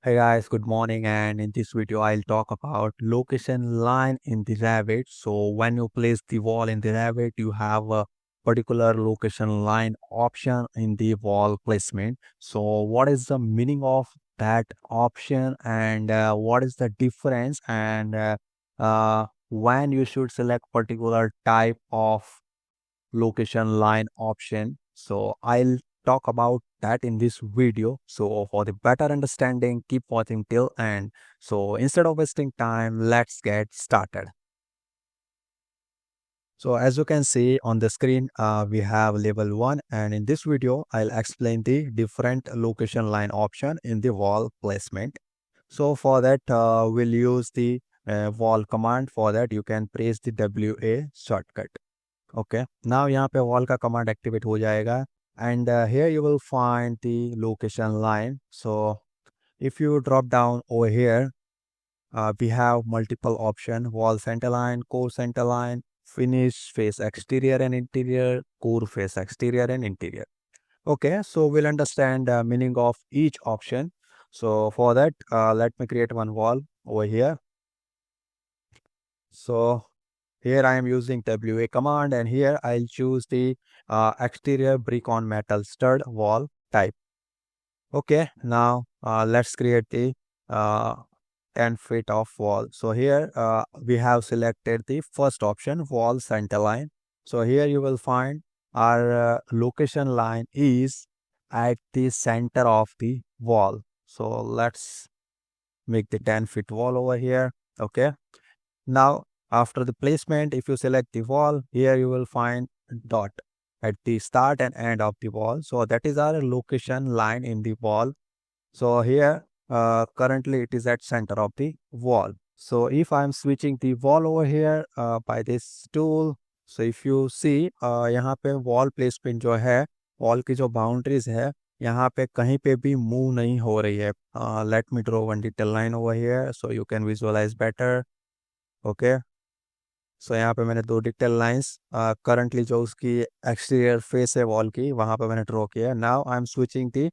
Hey guys, good morning, and in this video I'll talk about location line in the Revit. So when you place the wall in the Revit, you have a particular location line option in the wall placement. So what is the meaning of that option, and what is the difference, and when you should select particular type of location line option. So I'll talk about that in this video. So for the better understanding, keep watching till end. So instead of wasting time, let's get started. So as you can see on the screen, we have level 1, and in this video, I'll explain the different location line option in the wall placement. So for that, we'll use the wall command. For that, you can press the WA shortcut. Okay now यहाँ पे wall का command activate हो जाएगा and here you will find the location line so if you drop down over here we have multiple option: wall center line, core center line, finish, face exterior and interior, core face exterior and interior. Okay, so we'll understand the meaning of each option. So for that, let me create one wall over here. So here I am using WA command, and here I'll choose the exterior brick on metal stud wall type. Okay, now let's create the 10 feet of wall. So here we have selected the first option, wall center line. So here you will find our location line is at the center of the wall. So let's make the 10 feet wall over here. Okay. Now, after the placement, if you select the wall, here you will find dot at the start and end of the wall. So that is our location line in the wall. So here, currently it is at center of the wall. So if I am switching the wall over here by this tool, so if you see यहाँ पे wall placement जो है, wall की जो boundaries है, यहाँ पे कहीं पे भी move नहीं हो रही है. Let me draw one detail line over here so you can visualize better. Okay. सो यहाँ पे मैंने दो डिटेल लाइंस करंटली जो उसकी एक्सटीरियर फेस है वॉल की वहाँ पे मैंने ड्रॉ किया है. Now I am switching the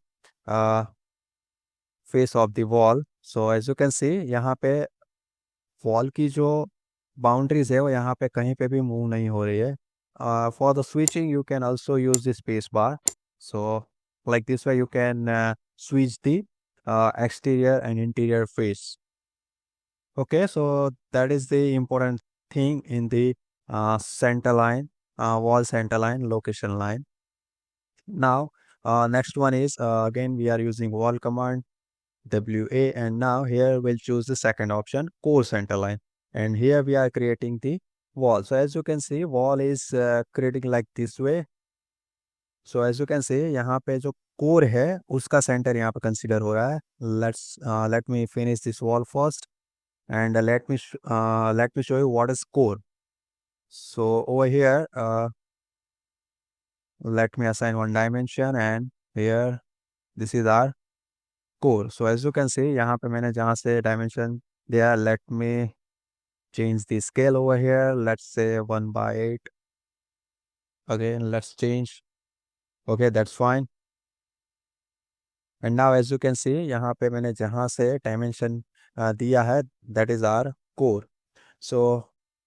face of the wall. So as you can see यहाँ पे वॉल की जो बाउंड्रीज है वो यहाँ पे कहीं पे भी मूव नहीं हो रही है. For the switching you can also use the space bar. So like this way you can switch the exterior and interior face. Okay, so that is the important thing in the center line, wall center line, location line. Now, next one is again we are using wall command WA, and now here we'll choose the second option, core center line, and here we are creating the wall. So as you can see, wall is creating like this way. So as you can see, यहाँ पे जो core है उसका center यहाँ पे consider हो रहा है. Let me finish this wall first. And let me show you what is core. So over here, let me assign one dimension, and here this is our core. So as you can see, यहाँ पे मैंने जहाँ से dimension दिया, let me change the scale over here. Let's say 1/8. Again, let's change. Okay, that's fine. And now as you can see, यहाँ पे मैंने जहाँ से dimension दिया है, that is our core. So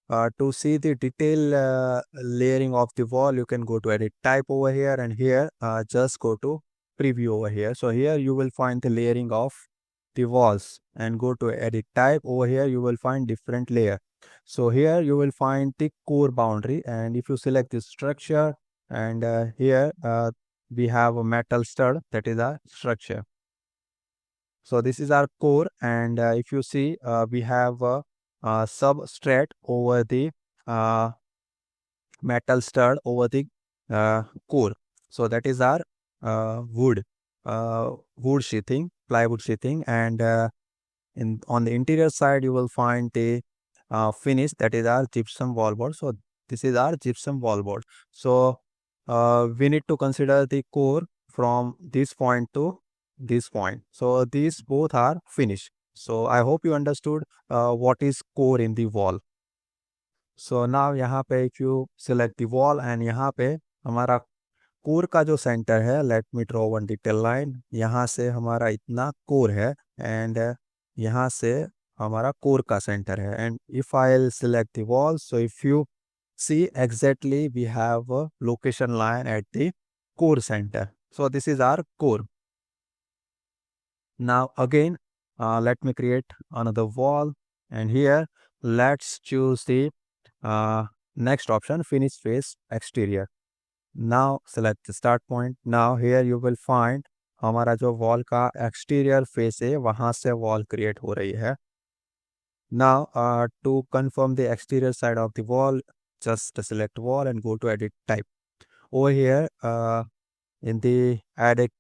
to see the detail layering of the wall, you can go to edit type over here, and here just go to preview over here. So here you will find the layering of the walls, and go to edit type over here, you will find different layer. So here you will find the core boundary, and if you select this structure, and here we have a metal stud, that is our structure. So this is our core, and if you see we have a substrate over the metal stud over the core. So that is our wood sheathing, plywood sheathing, and on the interior side you will find the finish, that is our gypsum wallboard. So this is our gypsum wallboard. So we need to consider the core from this point to this point. So these both are finished. So I hope you understood what is core in the wall. So now यहाँ पे if you select the wall, and यहाँ पे हमारा core का जो center है, let me draw one detail line. यहाँ से हमारा इतना core है, एंड यहाँ से हमारा कोर का सेंटर है. And if I select the wall, so if you see exactly we have a location line at the core center. So this is our core. Now again, let me create another wall, and here let's choose the uh, next option, finish face exterior. Now select the start point. Now here you will find हमारा जो wall का exterior face है वहां से wall create हो रही है. Now to confirm the exterior side of the wall, just select wall and go to edit type. Over here in the edit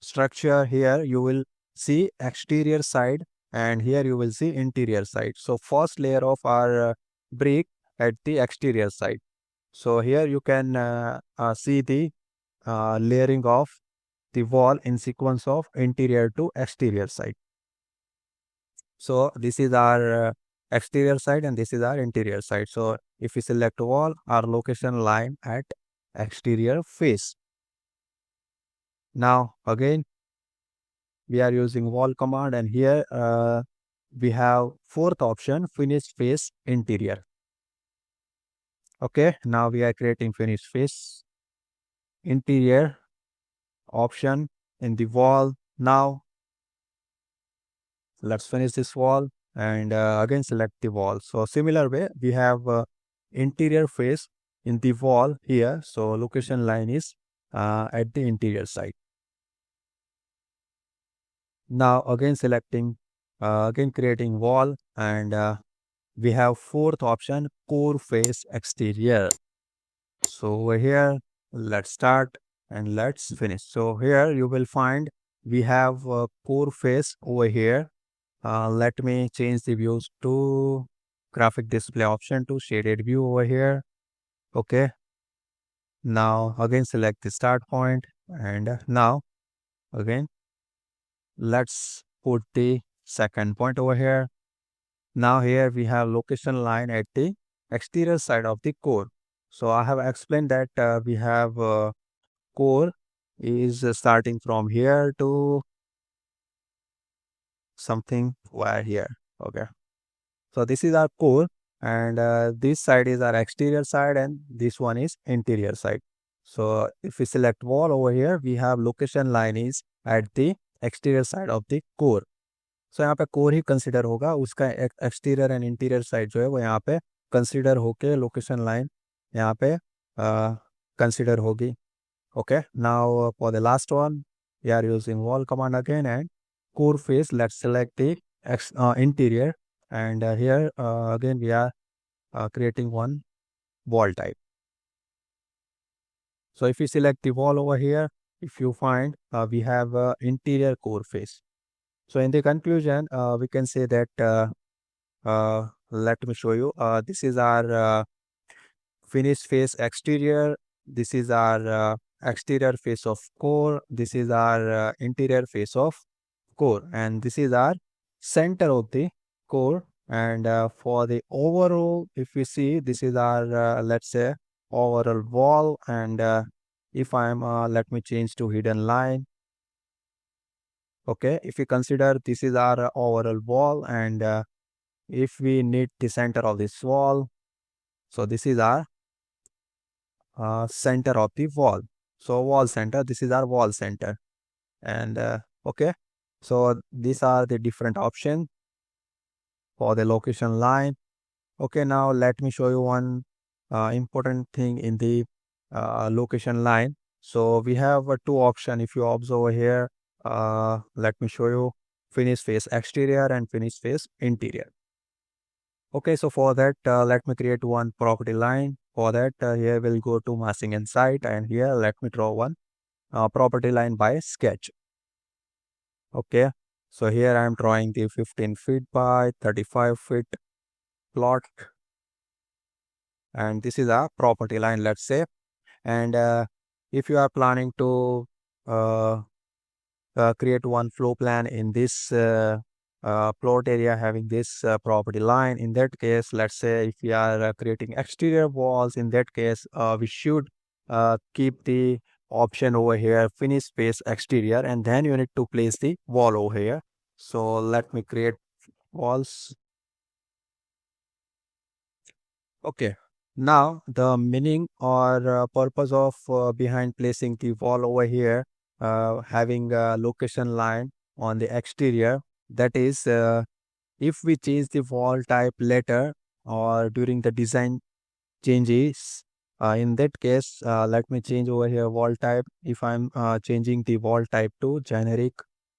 structure, here you will see exterior side, and here you will see interior side. So first layer of our brick at the exterior side. So here you can see the layering of the wall in sequence of interior to exterior side. So this is our exterior side and this is our interior side. So if we select wall, our location line at exterior face. Now again we are using wall command, and here we have fourth option, finish face interior. Okay, now we are creating finish face interior option in the wall. Now let's finish this wall, and again select the wall. So similar way we have interior face in the wall here. So location line is at the interior side. Now again selecting again creating wall, and we have fourth option, core face exterior. So over here let's start and let's finish. So here you will find we have core face over here. Let me change the views to graphic display option to shaded view over here. Okay. Now again select the start point, and now again let's put the second point over here. Now here we have location line at the exterior side of the core. So I have explained that we have core is starting from here to something where here. Okay. So this is our core, and this side is our exterior side and this one is interior side. So if we select wall over here, we have location line is at the exterior side of the core. So यहाँ पे core ही consider होगा, उसका exterior and interior side जो है वो यहाँ पे consider होके लोकेशन लाइन यहाँ पे कंसिडर होगी. Okay, now for the last one we are using wall command again, and core face, let's select the interior, and here again we are creating one wall type. So if you select the wall over here, if you find we have interior core face. So in the conclusion we can say that let me show you, this is our finish face exterior, this is our exterior face of core, this is our interior face of core, and this is our center of the core. And for the overall, if we see, this is our let's say overall wall, and if I'm let me change to hidden line. Okay, if we consider this is our overall wall, and if we need the center of this wall, so this is our center of the wall. So wall center, this is our wall center. And okay, so these are the different options for the location line. Okay, now let me show you one important thing in the location line. So we have two options. If you observe over here, let me show you finish face exterior and finish face interior. Okay, so for that let me create one property line. For that here we'll go to massing and site, and here let me draw one property line by sketch. Okay, so here I am drawing the 15 feet by 35 feet plot, and this is a property line, let's say. And if you are planning to create one floor plan in this plot area having this property line, in that case, let's say if we are creating exterior walls, in that case we should keep the option over here finish face exterior, and then you need to place the wall over here. So let me create walls. Okay. Now the meaning or purpose of behind placing the wall over here, having a location line on the exterior, that is, if we change the wall type later or during the design changes, in that case, let me change over here wall type. If I'm changing the wall type to generic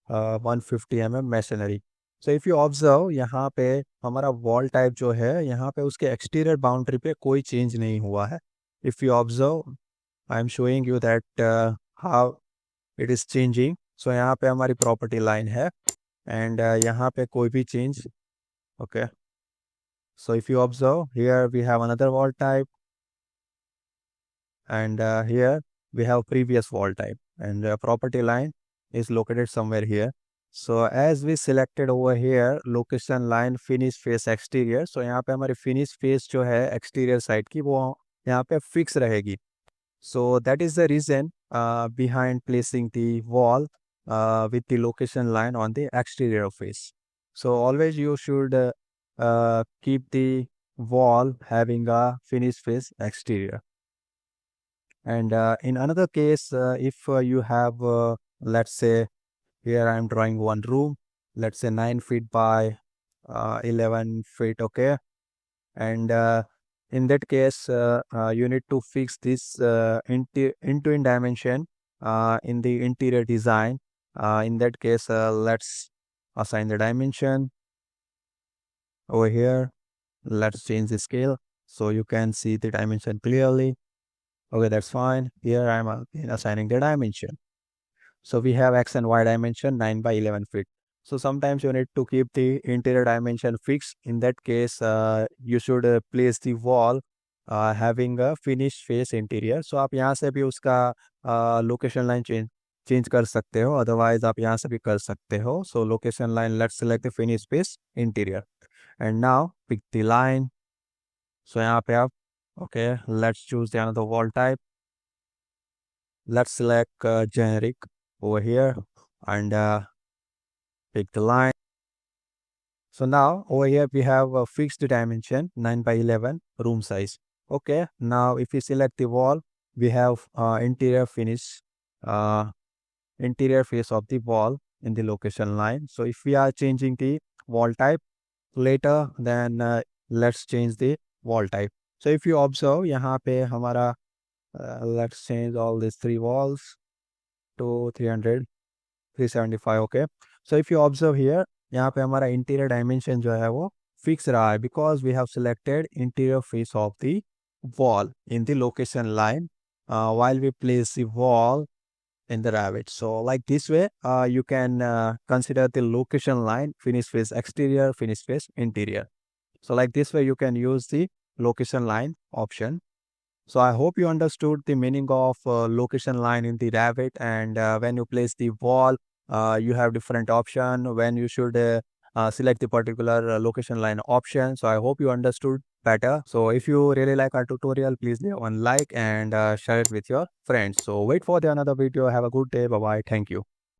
150 masonry. So if you observe, यहाँ पे हमारा wall type जो है, यहाँ पे उसके exterior boundary पे कोई चेंज नहीं हुआ है. If you observe, I am showing you that how it is changing. So यहाँ पे हमारी प्रॉपर्टी लाइन है एंड यहाँ पे कोई भी change. Okay. So if you observe, here we have another wall type, and here we have previous wall type, and property line is located somewhere here. So as we selected over here location line finish face exterior, so यहाँ पे हमारी finish face जो है exterior side की वो यहाँ पे fix रहेगी. So that is the reason behind placing the wall with the location line on the exterior face. So always you should keep the wall having a finish face exterior. And in another case, if you have, let's say, here I am drawing one room, let's say 9 feet by 11 feet, okay? And in that case, you need to fix this into in dimension in the interior design. In that case, let's assign the dimension over here. Let's change the scale so you can see the dimension clearly. Okay, that's fine. Here I'm assigning the dimension. So we have x and y dimension 9 by 11 feet. So sometimes you need to keep the interior dimension fixed. In that case, you should place the wall having a finished face interior. So आप यहाँ से भी उसका location line change कर सकते हो. Otherwise आप यहाँ से भी कर सकते हो. So location line, let's select the finished face interior. And now pick the line. So यहाँ पे आप, okay, let's choose the another wall type. Let's select generic over here and pick the line. So now over here we have a fixed dimension 9 by 11 room size. Okay, now if we select the wall, we have interior finish, interior face of the wall in the location line. So if we are changing the wall type later, then let's change the wall type. So if you observe, यहाँ पे हमारा let's change all these three walls to 300, 375. Okay. So if you observe here, यहाँ पे हमारा interior dimension जो है वो fix रहा है because we have selected interior face of the wall in the location line while we place the wall in the Revit. So like this way, you can consider the location line finish face exterior, finish face interior. So like this way, you can use the location line option. So I hope you understood the meaning of location line in the Revit, and when you place the wall, you have different option when you should select the particular location line option. So I hope you understood better. So if you really like our tutorial, please leave one like and share it with your friends. So wait for the another video. Have a good day. Bye bye. Thank you.